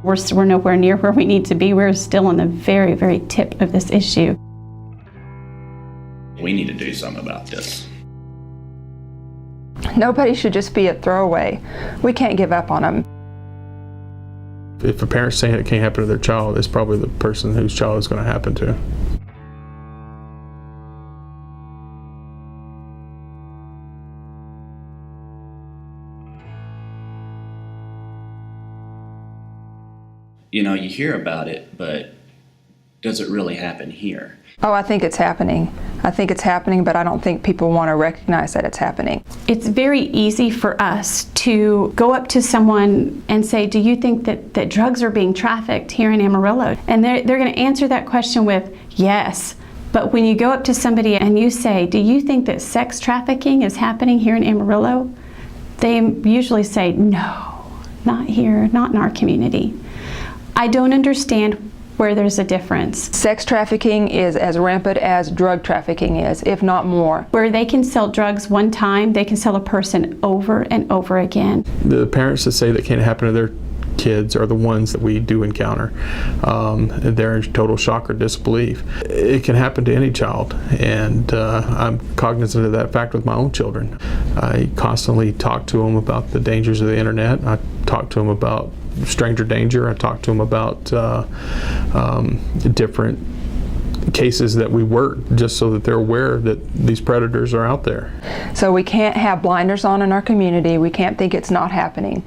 We're nowhere near where we need to be. We're still on the very, very tip of this issue. We need to do something about this. Nobody should just be a throwaway. We can't give up on them. If a parent's saying it can't happen to their child, it's probably the person whose child is going to happen to. You know, you hear about it, but does it really happen here? Oh, I think it's happening. I think it's happening, but I don't think people want to recognize that it's happening. It's very easy for us to go up to someone and say, do you think that drugs are being trafficked here in Amarillo? And they're going to answer that question with, yes. But when you go up to somebody and you say, do you think that sex trafficking is happening here in Amarillo? They usually say, no, not here, not in our community. I don't understand where there's a difference. Sex trafficking is as rampant as drug trafficking is, if not more. Where they can sell drugs one time, they can sell a person over and over again. The parents that say that can't happen to their kids are the ones that we do encounter. They're in total shock or disbelief. It can happen to any child, and I'm cognizant of that fact with my own children. I constantly talk to them about the dangers of the internet. I talk to them about stranger danger. I talk to them about different cases that we work, just so that they're aware that these predators are out there. So we can't have blinders on in our community. We can't think it's not happening.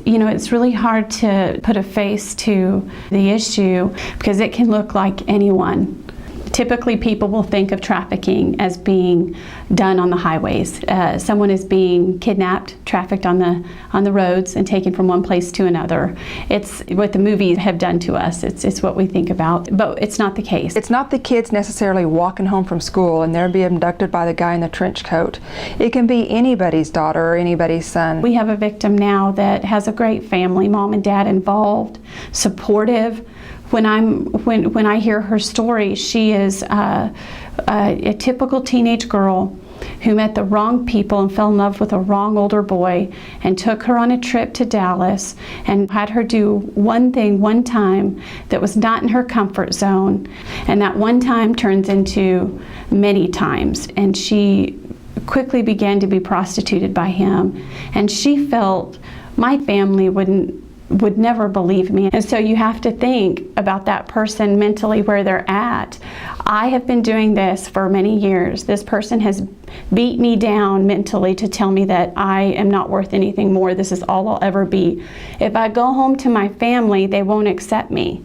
You know, it's really hard to put a face to the issue because it can look like anyone. Typically, people will think of trafficking as being done on the highways. Someone is being kidnapped, trafficked on the roads, and taken from one place to another. It's what the movies have done to us. It's what we think about, but it's not the case. It's not the kids necessarily walking home from school and they're being abducted by the guy in the trench coat. It can be anybody's daughter or anybody's son. We have a victim now that has a great family, mom and dad involved, supportive. When I hear her story, she is a typical teenage girl who met the wrong people and fell in love with a wrong older boy and took her on a trip to Dallas and had her do one thing one time that was not in her comfort zone, and that one time turns into many times, and she quickly began to be prostituted by him, and she felt my family would never believe me. And so you have to think about that person mentally where they're at. I have been doing this for many years. This person has beat me down mentally to tell me that I am not worth anything more. This is all I'll ever be. If I go home to my family, they won't accept me.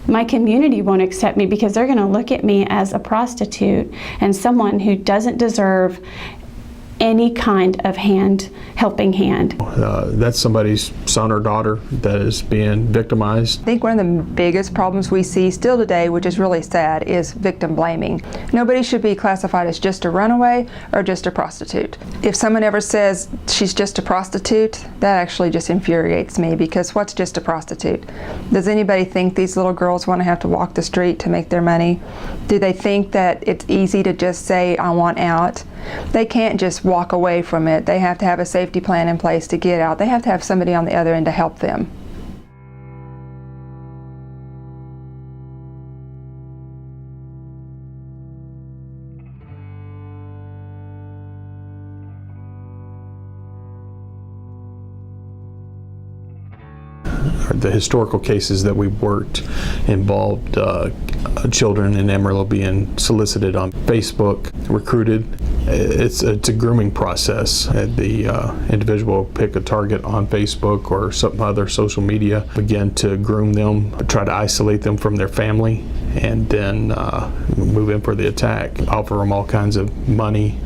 My community won't accept me because they're going to look at me as a prostitute and someone who doesn't deserve any kind of helping hand. That's somebody's son or daughter that is being victimized. I think one of the biggest problems we see still today, which is really sad, is victim blaming. Nobody should be classified as just a runaway or just a prostitute. If someone ever says she's just a prostitute, that actually just infuriates me, because what's just a prostitute? Does anybody think these little girls want to have to walk the street to make their money? Do they think that it's easy to just say, I want out? They can't just walk away from it. They have to have a safety plan in place to get out. They have to have somebody on the other end to help them. The historical cases that we worked involved children in Amarillo being solicited on Facebook, recruited. It's a grooming process. The individual will pick a target on Facebook or some other social media, begin to groom them, try to isolate them from their family, and then move in for the attack. Offer them all kinds of money,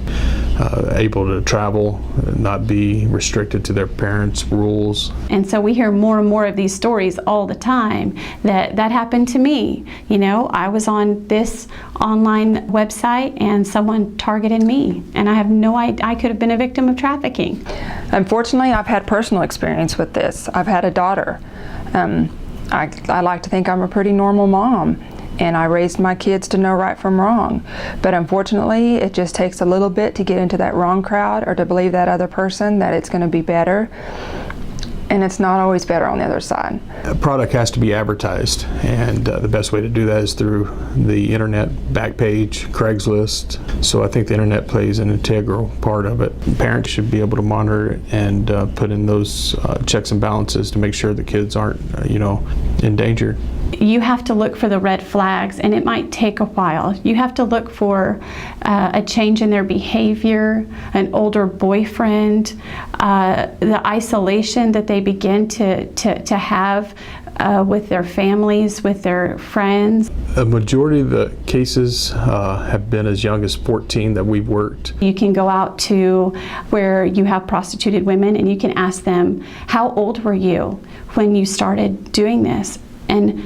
able to travel, not be restricted to their parents' rules. And so we hear more and more of these stories all the time that happened to me. You know, I was on this online website and someone targeted me, and I have no idea. I could have been a victim of trafficking. Unfortunately, I've had personal experience with this. I've had a daughter. I like to think I'm a pretty normal mom. and I raised my kids to know right from wrong. But unfortunately, it just takes a little bit to get into that wrong crowd or to believe that other person that it's going to be better. And it's not always better on the other side. A product has to be advertised, and the best way to do that is through the internet, Backpage, Craigslist. So I think the internet plays an integral part of it. Parents should be able to monitor it and put in those checks and balances to make sure the kids aren't, endangered. You have to look for the red flags, and it might take a while. You have to look for a change in their behavior, an older boyfriend, the isolation that they begin to have with their families, with their friends. A majority of the cases have been as young as 14 that we've worked. You can go out to where you have prostituted women and you can ask them, how old were you when you started doing this? And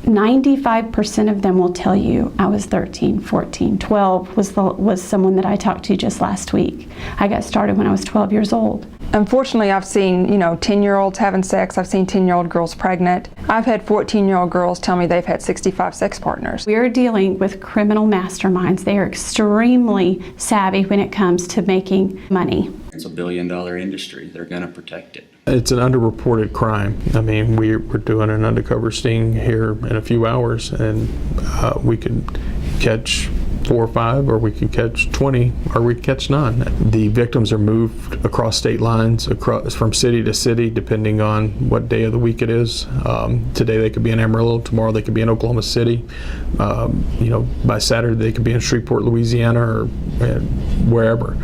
95% of them will tell you, I was 13, 14, 12 was someone that I talked to just last week. I got started when I was 12 years old. Unfortunately, I've seen, 10-year-olds having sex. I've seen 10-year-old girls pregnant. I've had 14-year-old girls tell me they've had 65 sex partners. We're dealing with criminal masterminds. They are extremely savvy when it comes to making money. It's a $1 billion industry. They're going to protect it. It's an underreported crime. I mean, we're doing an undercover sting here in a few hours, and we could catch 4 or 5, or we could catch 20, or we could catch none. The victims are moved across state lines, from city to city, depending on what day of the week it is. Today they could be in Amarillo, tomorrow they could be in Oklahoma City. By Saturday they could be in Shreveport, Louisiana, or wherever.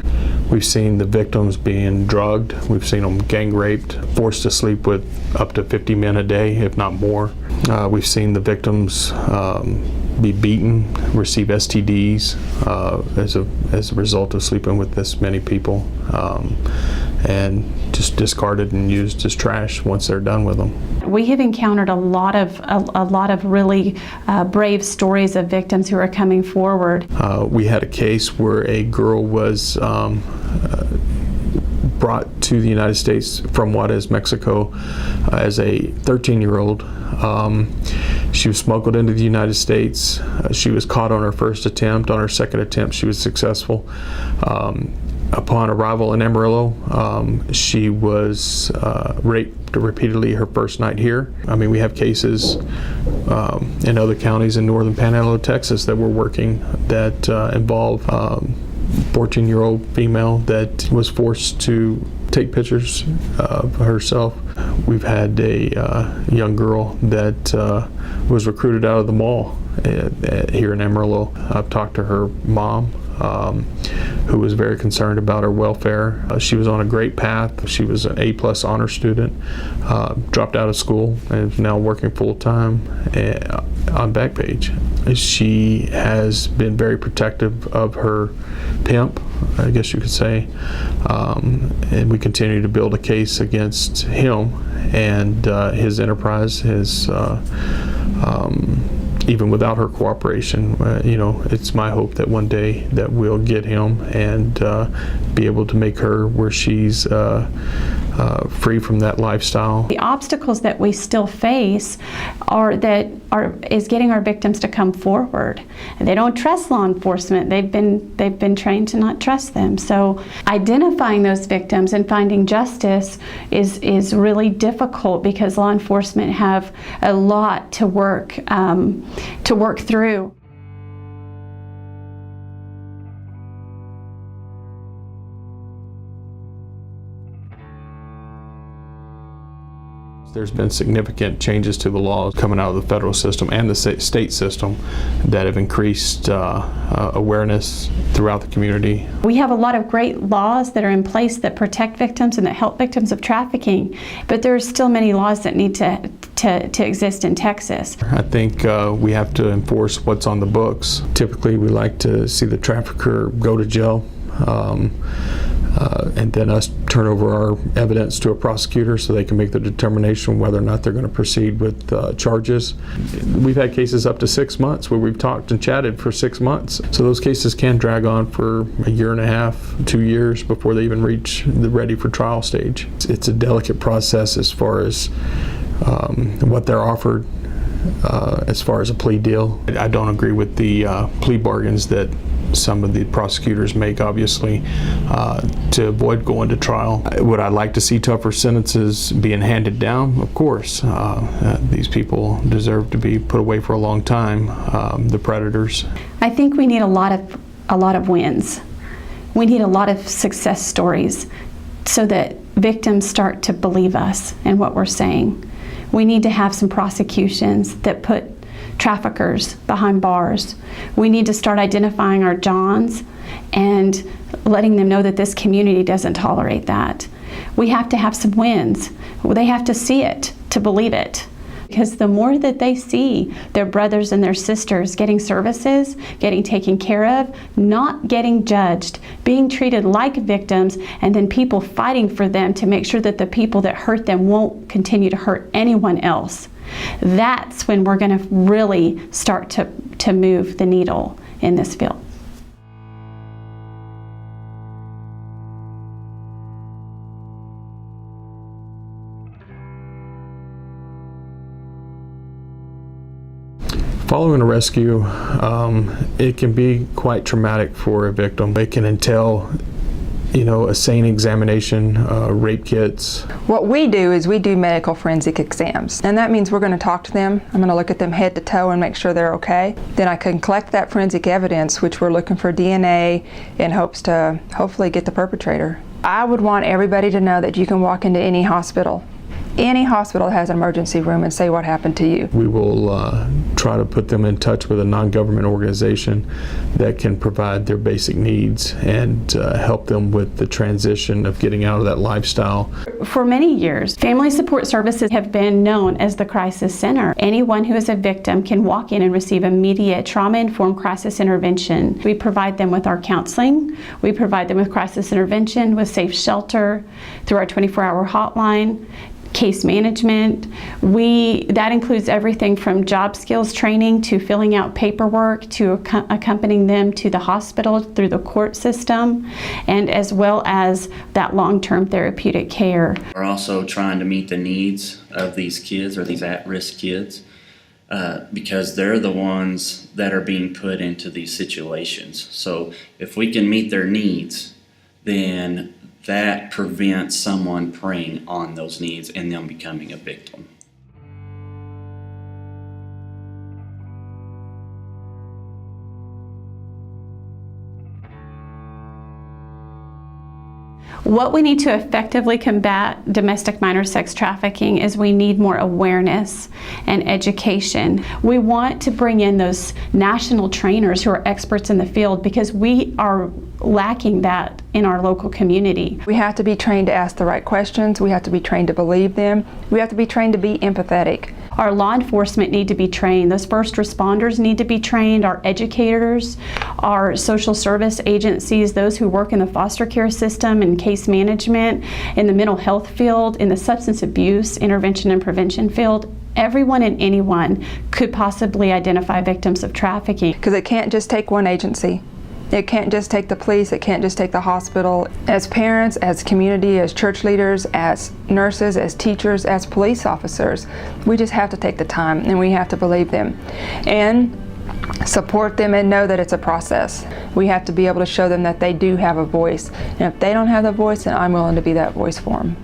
We've seen the victims being drugged. We've seen them gang raped, forced to sleep with up to 50 men a day, if not more. We've seen the victims be beaten, receive STDs as a result of sleeping with this many people, and just discarded and used as trash once they're done with them. We have encountered a lot of really brave stories of victims who are coming forward. We had a case where a girl was brought to the United States from Juarez, Mexico, as a 13-year-old. She was smuggled into the United States. She was caught on her first attempt. On her second attempt, she was successful. Upon arrival in Amarillo, she was raped repeatedly her first night here. I mean, we have cases in other counties in northern Panhandle of Texas that we're working that involve 14-year-old female that was forced to take pictures of herself. We've had a young girl that was recruited out of the mall here in Amarillo. I've talked to her mom, who was very concerned about her welfare. She was on a great path. She was an A+ honor student, dropped out of school, and is now working full-time on Backpage. She has been very protective of her pimp, I guess you could say, and we continue to build a case against him and his enterprise, even without her cooperation. It's my hope that one day that we'll get him and be able to make her where she's free from that lifestyle. The obstacles that we still face is getting our victims to come forward. They don't trust law enforcement. They've been trained to not trust them. So identifying those victims and finding justice is really difficult because law enforcement have a lot to work through. There's been significant changes to the laws coming out of the federal system and the state system that have increased awareness throughout the community. We have a lot of great laws that are in place that protect victims and that help victims of trafficking, but there are still many laws that need to exist in Texas. I think we have to enforce what's on the books. Typically, we like to see the trafficker go to jail, and then us turn over our evidence to a prosecutor so they can make the determination whether or not they're going to proceed with charges. We've had cases up to 6 months where we've talked and chatted for 6 months. So those cases can drag on for a year and a half, 2 years before they even reach the ready for trial stage. It's a delicate process as far as what they're offered as far as a plea deal. I don't agree with the plea bargains that some of the prosecutors make, obviously, to avoid going to trial. Would I like to see tougher sentences being handed down? Of course. These people deserve to be put away for a long time, the predators. I think we need a lot of wins. We need a lot of success stories so that victims start to believe us and what we're saying. We need to have some prosecutions that put traffickers behind bars. We need to start identifying our Johns and letting them know that this community doesn't tolerate that. We have to have some wins. They have to see it to believe it. Because the more that they see their brothers and their sisters getting services, getting taken care of, not getting judged, being treated like victims, and then people fighting for them to make sure that the people that hurt them won't continue to hurt anyone else, that's when we're going to really start to move the needle in this field. Following a rescue, it can be quite traumatic for a victim. It can entail, a sane examination, rape kits. What we do is we do medical forensic exams, and that means we're going to talk to them. I'm going to look at them head to toe and make sure they're okay. Then I can collect that forensic evidence, which we're looking for DNA, in hopes to hopefully get the perpetrator. I would want everybody to know that you can walk into any hospital. Any hospital that has an emergency room and say what happened to you. We will try to put them in touch with a non-government organization that can provide their basic needs and help them with the transition of getting out of that lifestyle. For many years, family support services have been known as the crisis center. Anyone who is a victim can walk in and receive immediate trauma-informed crisis intervention. We provide them with our counseling. We provide them with crisis intervention, with safe shelter, through our 24-hour hotline, case management. That includes everything from job skills training to filling out paperwork to accompanying them to the hospital through the court system, and as well as that long-term therapeutic care. We're also trying to meet the needs of these kids, or these at-risk kids, because they're the ones that are being put into these situations. So if we can meet their needs, then that prevents someone preying on those needs and them becoming a victim. What we need to effectively combat domestic minor sex trafficking is we need more awareness and education. We want to bring in those national trainers who are experts in the field, because we are lacking that in our local community. We have to be trained to ask the right questions. We have to be trained to believe them. We have to be trained to be empathetic. Our law enforcement need to be trained. Those first responders need to be trained. Our educators, our social service agencies, those who work in the foster care system and case management, in the mental health field, in the substance abuse intervention and prevention field, everyone and anyone could possibly identify victims of trafficking. Because it can't just take one agency. It can't just take the police, it can't just take the hospital. As parents, as community, as church leaders, as nurses, as teachers, as police officers, we just have to take the time and we have to believe them and support them and know that it's a process. We have to be able to show them that they do have a voice. And if they don't have the voice, then I'm willing to be that voice for them.